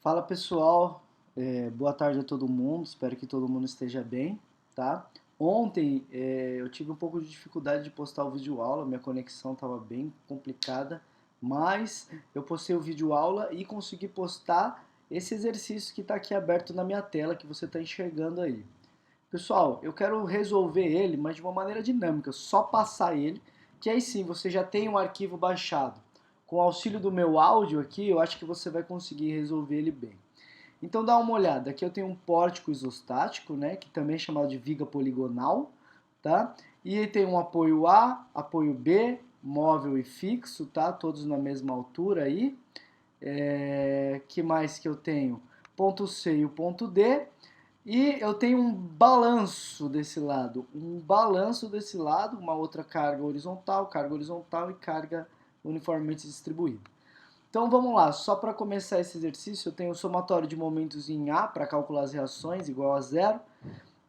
Fala pessoal, boa tarde a todo mundo, espero que todo mundo esteja bem, tá? Ontem eu tive um pouco de dificuldade de postar o vídeo aula, minha conexão estava bem complicada, mas eu postei o vídeo aula e consegui postar esse exercício que está aqui aberto na minha tela, que você está enxergando aí. Pessoal, eu quero resolver ele, mas de uma maneira dinâmica, só passar ele, que aí sim você já tem um arquivo baixado. Com o auxílio do meu áudio aqui, eu acho que você vai conseguir resolver ele bem. Então dá uma olhada, aqui eu tenho um pórtico isostático, né, que também é chamado de viga poligonal, tá? E tem um apoio A, apoio B, móvel e fixo, tá? Todos na mesma altura aí. Que mais que eu tenho? Ponto C e o ponto D. E eu tenho um balanço desse lado, uma outra carga horizontal e carga uniformemente distribuída. Então vamos lá, só para começar esse exercício, eu tenho o somatório de momentos em A para calcular as reações igual a zero.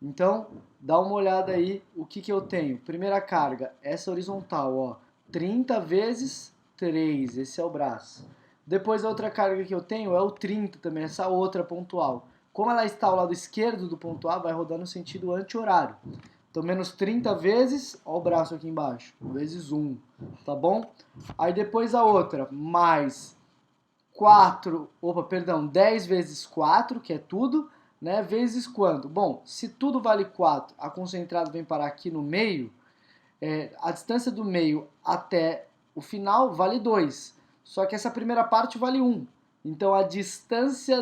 Então, dá uma olhada aí o que eu tenho. Primeira carga, essa horizontal, ó, 30 vezes 3, esse é o braço. Depois a outra carga que eu tenho é o 30 também, essa outra pontual. Como ela está ao lado esquerdo do ponto A, vai rodar no sentido anti-horário. Então, menos 30 vezes, ó o braço aqui embaixo, vezes 1, tá bom? Aí depois a outra, mais 10 vezes 4, que é tudo, né, vezes quanto? Bom, se tudo vale 4, a concentrada vem parar aqui no meio, a distância do meio até o final vale 2. Só que essa primeira parte vale 1. Então a distância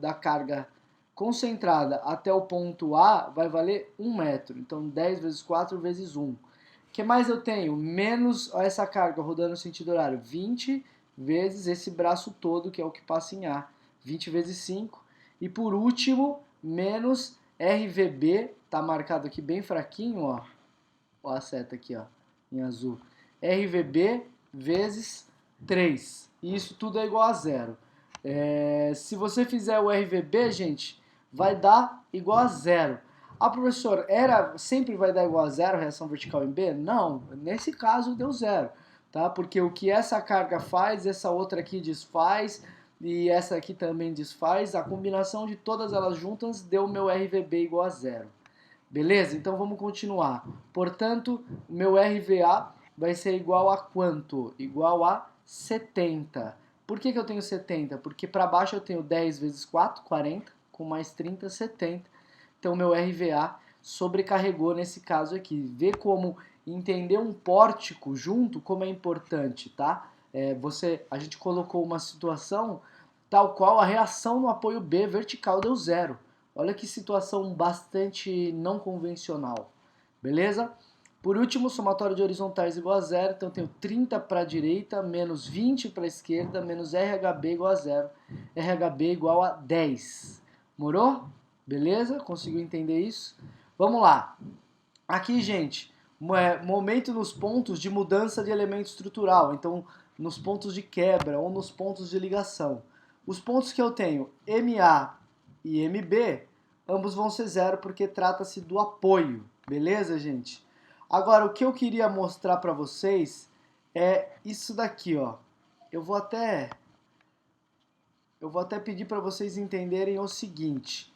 da carga concentrada até o ponto A vai valer 1 metro. Então 10 vezes 4 vezes 1. O que mais eu tenho? Menos essa carga rodando no sentido horário. 20 vezes esse braço todo, que é o que passa em A. 20 vezes 5. E por último, menos RVB, tá marcado aqui bem fraquinho, ó. Ó a seta aqui, ó, em azul. RVB vezes 3. E isso tudo é igual a zero. Se você fizer o RVB, gente, vai dar igual a zero. Ah, professor, sempre vai dar igual a zero reação vertical em B? Não, nesse caso deu zero, tá? Porque o que essa carga faz, essa outra aqui desfaz, e essa aqui também desfaz, a combinação de todas elas juntas deu o meu RVB igual a zero. Beleza? Então vamos continuar. Portanto, o meu RVA vai ser igual a quanto? Igual a 70. Por que eu tenho 70? Porque para baixo eu tenho 10 vezes 4, 40, com mais 30, 70. Então meu RVA sobrecarregou nesse caso aqui. Vê como entender um pórtico junto, como é importante, tá? A gente colocou uma situação tal qual a reação no apoio B vertical deu zero. Olha que situação bastante não convencional, beleza? Por último, somatório de horizontais igual a zero, então eu tenho 30 para a direita, menos 20 para a esquerda, menos RHB igual a zero, RHB igual a 10. Morou? Beleza? Conseguiu entender isso? Vamos lá. Aqui, gente, momento nos pontos de mudança de elemento estrutural, então nos pontos de quebra ou nos pontos de ligação. Os pontos que eu tenho, MA e MB, ambos vão ser zero porque trata-se do apoio, beleza, gente? Agora, o que eu queria mostrar para vocês é isso daqui, ó. Eu vou até pedir para vocês entenderem o seguinte.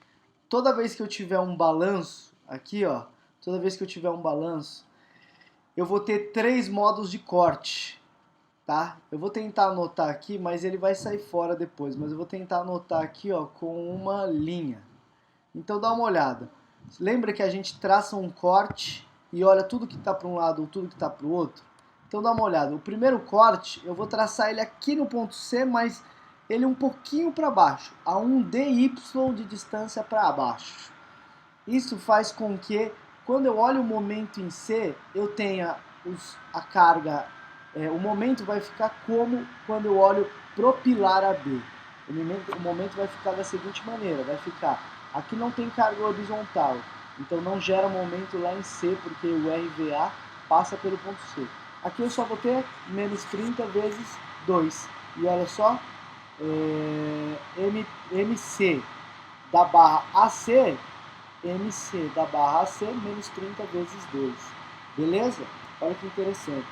Toda vez que eu tiver um balanço, aqui, ó, toda vez que eu tiver um balanço, eu vou ter 3 modos de corte, tá? Eu vou tentar anotar aqui, mas ele vai sair fora depois, mas eu vou tentar anotar aqui, ó, com uma linha. Então dá uma olhada. Lembra que a gente traça um corte e olha tudo que está para um lado ou tudo que está para o outro? Então dá uma olhada. O primeiro corte, eu vou traçar ele aqui no ponto C, mas ele um pouquinho para baixo, a um dy de distância para baixo. Isso faz com que, quando eu olho o momento em C, eu tenha a carga, o momento vai ficar como quando eu olho pro pilar AB. O momento vai ficar da seguinte maneira, vai ficar, aqui não tem carga horizontal, então não gera momento lá em C, porque o RVA passa pelo ponto C. Aqui eu só vou ter menos 30 vezes 2. E olha só, MC da barra AC, MC da barra AC menos 30 vezes 2. Beleza? Olha que interessante.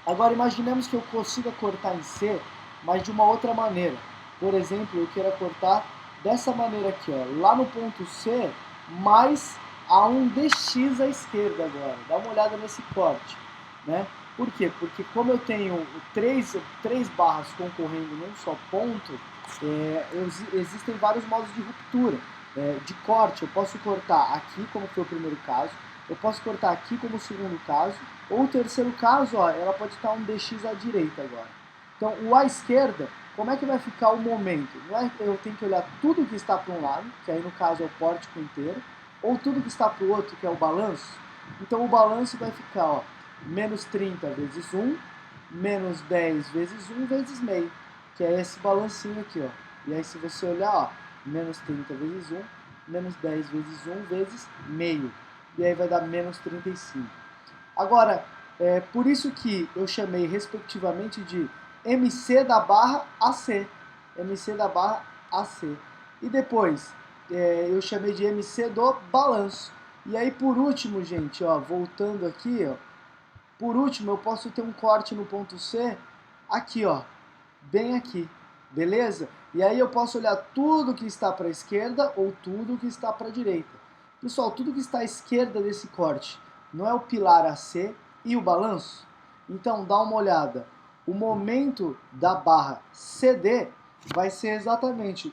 Agora imaginemos que eu consiga cortar em C, mas de uma outra maneira. por exemplo, eu queira cortar dessa maneira aqui, ó, lá no ponto C, mais a um dx à esquerda agora. Dá uma olhada nesse corte, né? Por quê? Porque como eu tenho três barras concorrendo num só ponto, existem vários modos de ruptura, de corte. Eu posso cortar aqui, como foi o primeiro caso, eu posso cortar aqui como o segundo caso, ou o terceiro caso, ó, ela pode estar um dx à direita agora. Então, o à esquerda, como é que vai ficar o momento? Não é que eu tenho que olhar tudo que está para um lado, que aí no caso é o pórtico inteiro, ou tudo que está para o outro, que é o balanço. Então, o balanço vai ficar, ó, menos 30 vezes 1, menos 10 vezes 1 vezes meio, que é esse balancinho aqui, ó. E aí, se você olhar, ó, menos 30 vezes 1, menos 10 vezes 1 vezes meio. E aí vai dar menos 35. Agora, por isso que eu chamei respectivamente de MC da barra AC. MC da barra AC. E depois, eu chamei de MC do balanço. E aí, por último, gente, ó, voltando aqui, ó, por último, eu posso ter um corte no ponto C aqui, ó, bem aqui, beleza? E aí eu posso olhar tudo que está para a esquerda ou tudo que está para a direita. Pessoal, tudo que está à esquerda desse corte não é o pilar AC e o balanço? Então, dá uma olhada. O momento da barra CD vai ser exatamente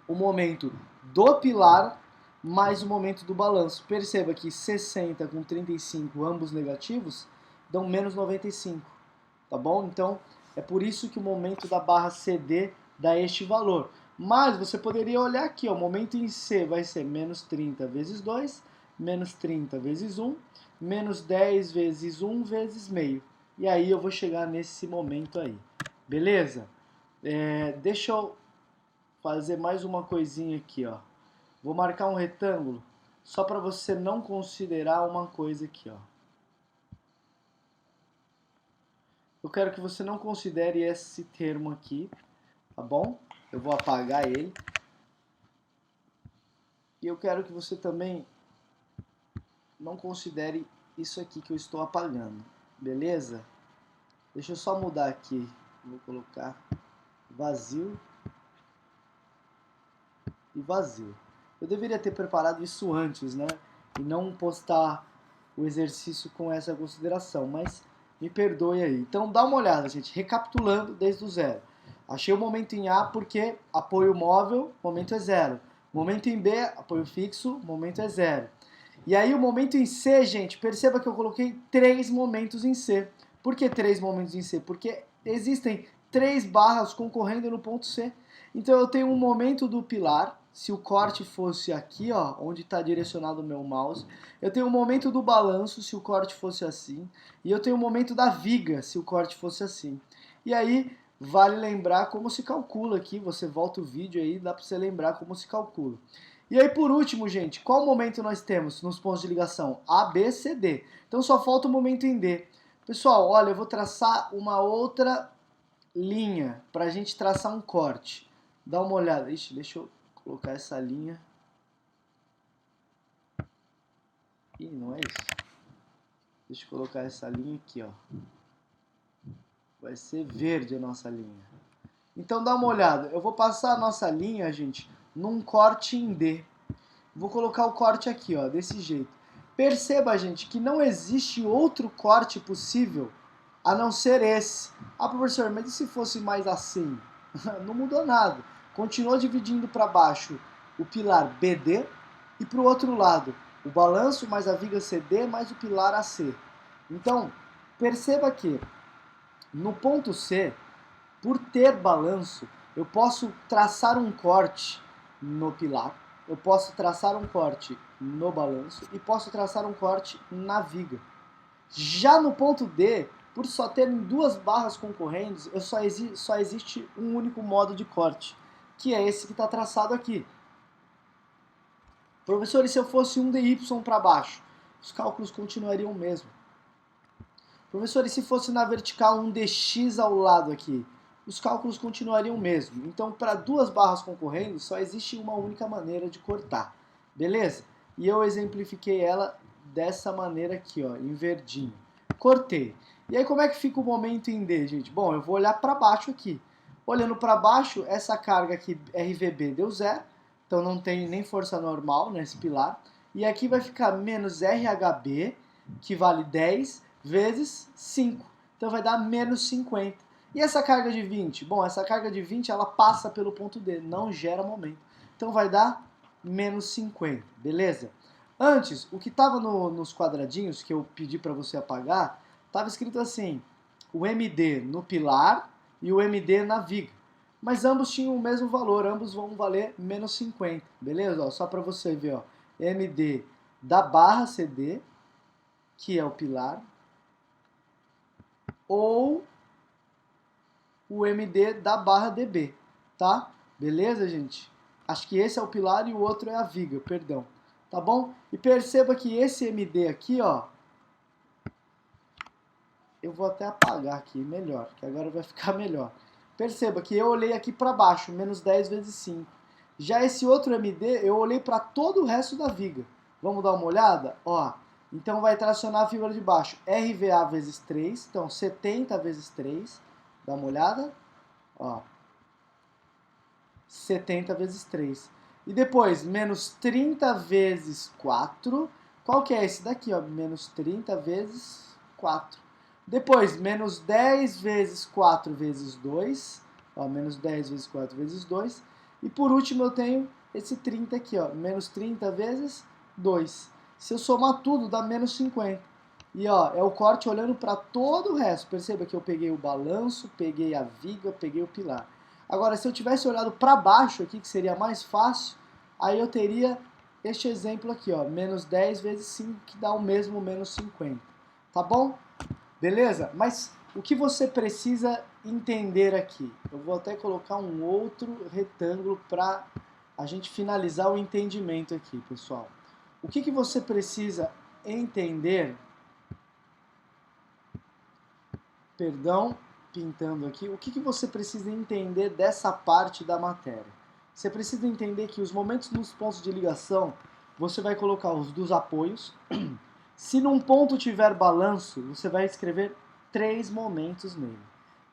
o momento do pilar mais o momento do balanço. Perceba que 60 com 35, ambos negativos, dão menos 95, tá bom? Então, é por isso que o momento da barra CD dá este valor. Mas você poderia olhar aqui, ó, o momento em C vai ser menos 30 vezes 2, menos 30 vezes 1, menos 10 vezes 1 vezes meio. E aí eu vou chegar nesse momento aí. Beleza? Deixa eu fazer mais uma coisinha aqui, ó. Vou marcar um retângulo só para você não considerar uma coisa aqui, ó. Eu quero que você não considere esse termo aqui, tá bom? Eu vou apagar ele. E eu quero que você também não considere isso aqui que eu estou apagando, beleza? Deixa eu só mudar aqui. Vou colocar vazio e vazio. Eu deveria ter preparado isso antes, né? E não postar o exercício com essa consideração, mas me perdoe aí. Então dá uma olhada, gente, recapitulando desde o zero. Achei o momento em A porque apoio móvel, momento é zero. Momento em B, apoio fixo, momento é zero. E aí o momento em C, gente, perceba que eu coloquei 3 momentos em C. Por que 3 momentos em C? Porque existem 3 barras concorrendo no ponto C. Então eu tenho um momento do pilar, se o corte fosse aqui, ó, onde está direcionado o meu mouse. Eu tenho um momento do balanço, se o corte fosse assim. E eu tenho um momento da viga, se o corte fosse assim. E aí, vale lembrar como se calcula aqui. Você volta o vídeo aí, dá para você lembrar como se calcula. E aí, por último, gente, qual momento nós temos nos pontos de ligação? A, B, C, D. Então só falta o momento em D. Pessoal, olha, eu vou traçar uma outra linha para a gente traçar um corte. Dá uma olhada. Ixi, deixa eu colocar essa linha. Ih, não é isso. Deixa eu colocar essa linha aqui, ó. Vai ser verde a nossa linha. Então dá uma olhada. Eu vou passar a nossa linha, gente, num corte em D. Vou colocar o corte aqui, ó, desse jeito. Perceba, gente, que não existe outro corte possível a não ser esse. Ah, professor, mas e se fosse mais assim? Não mudou nada. Continuou dividindo para baixo o pilar BD e para o outro lado o balanço mais a viga CD mais o pilar AC. Então, perceba que no ponto C, por ter balanço, eu posso traçar um corte no pilar, eu posso traçar um corte no balanço e posso traçar um corte na viga. Já no ponto D, por só terem 2 barras concorrentes, só existe um único modo de corte, que é esse que está traçado aqui. Professor, e se eu fosse um DY para baixo? Os cálculos continuariam o mesmo. Professor, e se fosse na vertical um dx ao lado aqui? Os cálculos continuariam o mesmo. Então, para 2 barras concorrendo, só existe uma única maneira de cortar. Beleza? E eu exemplifiquei ela dessa maneira aqui, ó, em verdinho. Cortei. E aí, como é que fica o momento em D, gente? Bom, eu vou olhar para baixo aqui. Olhando para baixo, essa carga aqui, RVB, deu zero, então não tem nem força normal nesse pilar. E aqui vai ficar menos RHB, que vale 10 vezes 5. Então vai dar menos 50. E essa carga de 20? Bom, essa carga de 20 ela passa pelo ponto D, não gera momento. Então vai dar menos 50, beleza? Antes, o que estava nos quadradinhos que eu pedi para você apagar, estava escrito assim, o MD no pilar e o MD na viga. Mas ambos tinham o mesmo valor, ambos vão valer menos 50, beleza? Ó, só para você ver, ó, MD da barra CD, que é o pilar, ou o MD da barra DB, tá? Beleza, gente? Acho que esse é o pilar e o outro é a viga, perdão. Tá bom? E perceba que esse MD aqui, ó, eu vou até apagar aqui, melhor, que agora vai ficar melhor. Perceba que eu olhei aqui para baixo, menos 10 vezes 5. Já esse outro MD, eu olhei para todo o resto da viga. Vamos dar uma olhada? Ó, então vai tracionar a figura de baixo. RVA vezes 3, então 70 vezes 3. Dá uma olhada? Ó, 70 vezes 3. E depois, menos 30 vezes 4. Qual que é esse daqui? Ó? Menos 30 vezes 4. Depois, menos 10 vezes 4 vezes 2. Ó, menos 10 vezes 4 vezes 2. E por último eu tenho esse 30 aqui, ó, menos 30 vezes 2. Se eu somar tudo, dá menos 50. E ó, é o corte olhando para todo o resto. Perceba que eu peguei o balanço, peguei a viga, peguei o pilar. Agora, se eu tivesse olhado para baixo aqui, que seria mais fácil, aí eu teria este exemplo aqui, ó, menos 10 vezes 5, que dá o mesmo menos 50. Tá bom? Beleza? Mas o que você precisa entender aqui? Eu vou até colocar um outro retângulo para a gente finalizar o entendimento aqui, pessoal. O que você precisa entender? Perdão, pintando aqui. O que você precisa entender dessa parte da matéria? Você precisa entender que os momentos nos pontos de ligação, você vai colocar os dos apoios. Se num ponto tiver balanço, você vai escrever 3 momentos nele.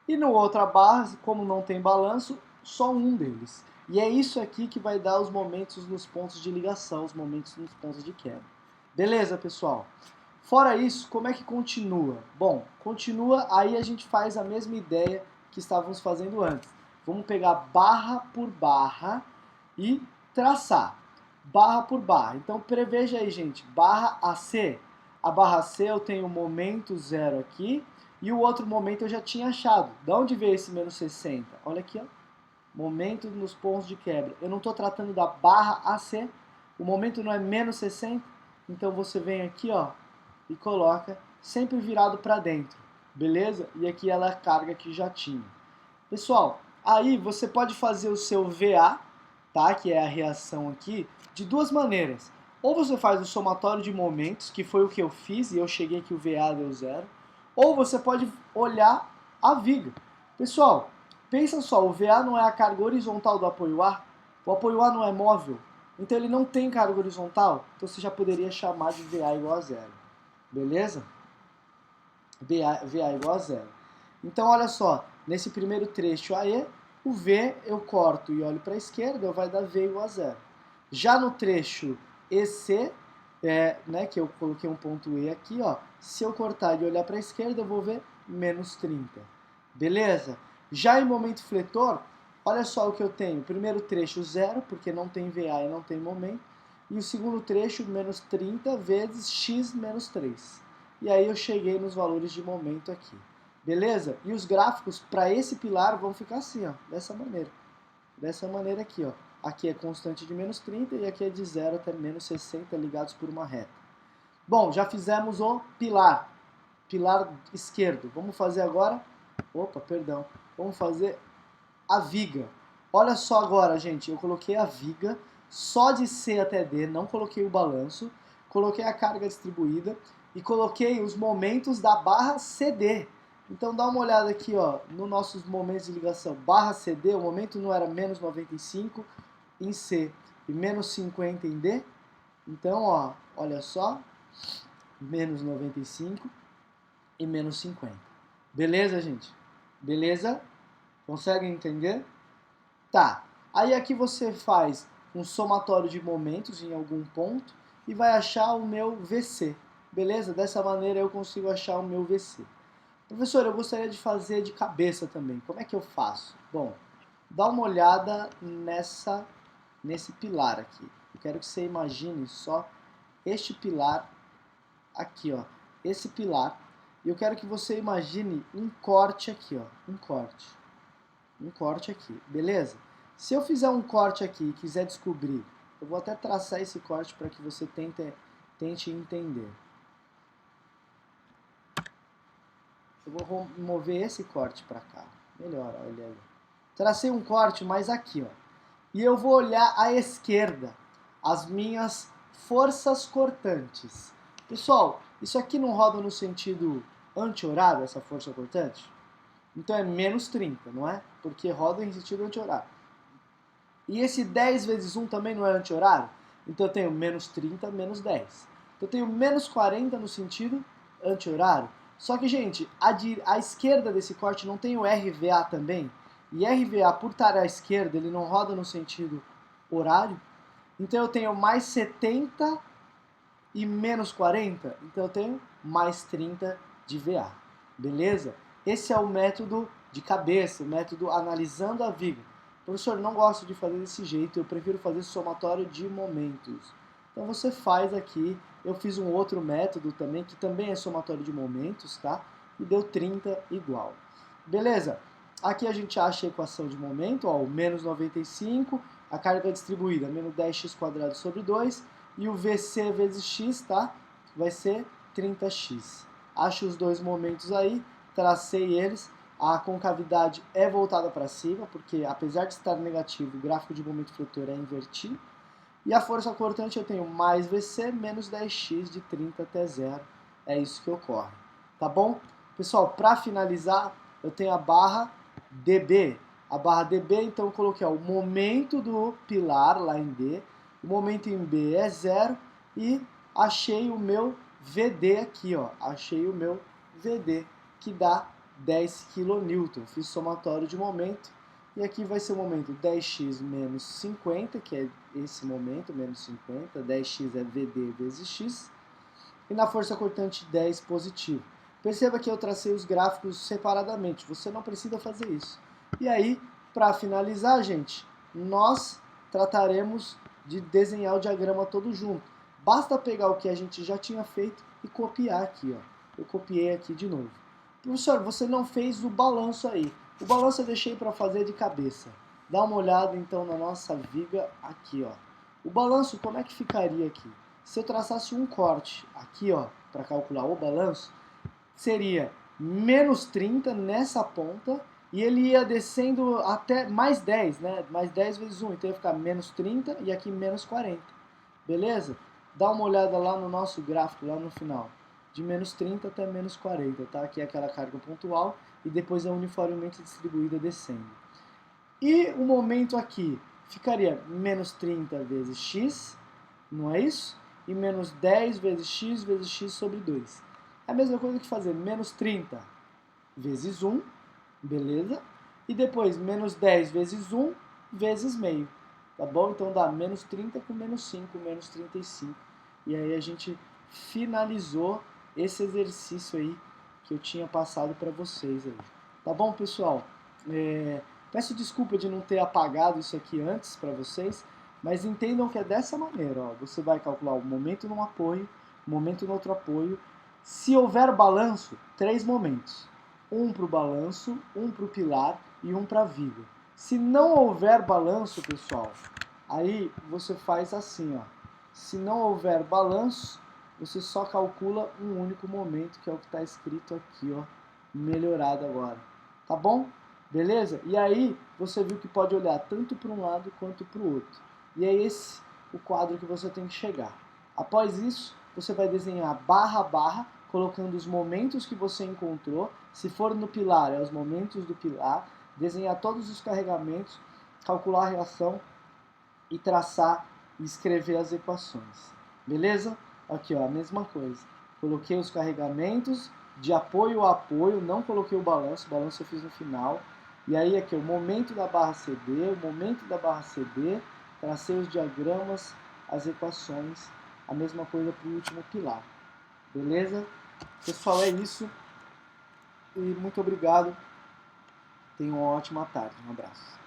E no outra barra, como não tem balanço, só um deles. E é isso aqui que vai dar os momentos nos pontos de ligação, os momentos nos pontos de quebra. Beleza, pessoal? Fora isso, como é que continua? Bom, continua, aí a gente faz a mesma ideia que estávamos fazendo antes. Vamos pegar barra por barra e traçar. Barra por barra. Então preveja aí, gente, barra AC. A barra C eu tenho o momento zero aqui e o outro momento eu já tinha achado. De onde veio esse menos 60? Olha aqui, ó. Momento nos pontos de quebra. Eu não estou tratando da barra AC. O momento não é menos 60. Então você vem aqui, ó, e coloca sempre virado para dentro, beleza? E aqui ela é a carga que já tinha. Pessoal, aí você pode fazer o seu VA, tá? Que é a reação aqui, de duas maneiras. Ou você faz o somatório de momentos, que foi o que eu fiz, e eu cheguei que o VA deu zero. Ou você pode olhar a viga. Pessoal, pensa só, o VA não é a carga horizontal do apoio A? O apoio A não é móvel? Então ele não tem carga horizontal? Então você já poderia chamar de VA igual a zero. Beleza? VA igual a zero. Então, olha só, nesse primeiro trecho AE, o V eu corto e olho para a esquerda, vai dar V igual a zero. Já no trecho EC, né, que eu coloquei um ponto E aqui, ó, se eu cortar e olhar para a esquerda, eu vou ver menos 30. Beleza? Já em momento fletor, olha só o que eu tenho. Primeiro trecho zero, porque não tem VA e não tem momento. E o segundo trecho, menos 30 vezes x menos 3. E aí eu cheguei nos valores de momento aqui. Beleza? E os gráficos para esse pilar vão ficar assim, ó, dessa maneira. Dessa maneira aqui, ó. Aqui é constante de menos 30 e aqui é de 0 até menos 60 ligados por uma reta. Bom, já fizemos o pilar. Pilar esquerdo. Vamos fazer agora... Opa, perdão. Vamos fazer a viga. Olha só agora, gente. Eu coloquei a viga só de C até D. Não coloquei o balanço. Coloquei a carga distribuída. E coloquei os momentos da barra CD. Então dá uma olhada aqui, ó, nos nossos momentos de ligação. Barra CD, o momento não era menos 95 em C e menos 50 em D. Então, ó, olha só, menos 95 e menos 50. Beleza, gente? Beleza? Consegue entender? Tá. Aí aqui você faz um somatório de momentos em algum ponto e vai achar o meu VC. Beleza? Dessa maneira eu consigo achar o meu VC. Professor, eu gostaria de fazer de cabeça também. Como é que eu faço? Bom, dá uma olhada nesse pilar aqui. Eu quero que você imagine só este pilar aqui, ó. Esse pilar. E eu quero que você imagine um corte aqui, ó. Um corte aqui, beleza? Se eu fizer um corte aqui e quiser descobrir, eu vou até traçar esse corte para que você tente entender. Eu vou mover esse corte para cá. Melhor, olha aí. Tracei um corte, mas aqui, ó. E eu vou olhar à esquerda, as minhas forças cortantes. Pessoal, isso aqui não roda no sentido anti-horário, essa força cortante? Então é menos 30, não é? Porque roda em sentido anti-horário. E esse 10 vezes 1 também não é anti-horário? Então eu tenho menos 30, menos 10. Então eu tenho menos 40 no sentido anti-horário. Só que, gente, a esquerda desse corte não tem o RVA também? E RVA, por estar à esquerda, ele não roda no sentido horário? Então eu tenho mais 70 e menos 40. Então eu tenho mais 30 de VA. Beleza? Esse é o método de cabeça, o método analisando a viga. Professor, não gosto de fazer desse jeito, eu prefiro fazer somatório de momentos. Então você faz aqui, eu fiz um outro método também, que também é somatório de momentos, tá? E deu 30 igual. Beleza? Aqui a gente acha a equação de momento, ó, o menos 95, a carga distribuída, menos 10x² sobre 2, e o VC vezes x, tá? Vai ser 30x. Acho os dois momentos aí, tracei eles. A concavidade é voltada para cima, porque apesar de estar negativo, o gráfico de momento flutuante é invertido. E a força cortante eu tenho mais VC menos 10x de 30 até 0. É isso que ocorre. Tá bom? Pessoal, para finalizar, eu tenho a barra dB. A barra dB, então eu coloquei ó, o momento do pilar lá em D, o momento em B é 0 e achei o meu VD aqui, ó. Achei o meu VD, que dá 10 kN. Fiz somatório de momento. E aqui vai ser o momento 10x menos 50, que é esse momento, menos 50. 10x é VD vezes x. E na força cortante 10 positivo. Perceba que eu tracei os gráficos separadamente. Você não precisa fazer isso. E aí, para finalizar, gente, nós trataremos de desenhar o diagrama todo junto. Basta pegar o que a gente já tinha feito e copiar aqui, ó. Eu copiei aqui de novo. Professor, você não fez o balanço aí. O balanço eu deixei para fazer de cabeça. Dá uma olhada então na nossa viga aqui, ó. O balanço, como é que ficaria aqui? Se eu traçasse um corte aqui, ó, para calcular o balanço, seria menos 30 nessa ponta e ele ia descendo até mais 10, né? Mais 10 vezes 1, então ia ficar menos 30 e aqui menos 40. Beleza? Dá uma olhada lá no nosso gráfico, lá no final. De menos 30 até menos 40, tá? Aqui é aquela carga pontual e depois é uniformemente distribuída descendo. E o momento aqui ficaria menos 30 vezes x, não é isso? E menos 10 vezes x sobre 2. É a mesma coisa que fazer menos 30 vezes 1, beleza? E depois menos 10 vezes 1 vezes meio, tá bom? Então dá menos 30 com menos 5, menos 35. E aí a gente finalizou esse exercício aí que eu tinha passado para vocês aí. Tá bom, pessoal? Peço desculpa de não ter apagado isso aqui antes para vocês, mas entendam que é dessa maneira, ó. Você vai calcular o momento num apoio, o momento no outro apoio. Se houver balanço, 3 momentos. Um para o balanço, um para o pilar e um para a viga. Se não houver balanço, pessoal, aí você faz assim, ó. Se não houver balanço, você só calcula um único momento, que é o que está escrito aqui, ó, melhorado agora. Tá bom? Beleza? E aí você viu que pode olhar tanto para um lado quanto para o outro. E é esse o quadro que você tem que chegar. Após isso, você vai desenhar barra a barra, colocando os momentos que você encontrou. Se for no pilar, é os momentos do pilar. Desenhar todos os carregamentos, calcular a reação e traçar e escrever as equações. Beleza? Aqui, ó, a mesma coisa. Coloquei os carregamentos de apoio a apoio, não coloquei o balanço eu fiz no final. E aí aqui o momento da barra CD, o momento da barra CD, tracei os diagramas, as equações, a mesma coisa para o último pilar. Beleza? Pessoal, é isso. E muito obrigado. Tenham uma ótima tarde. Um abraço.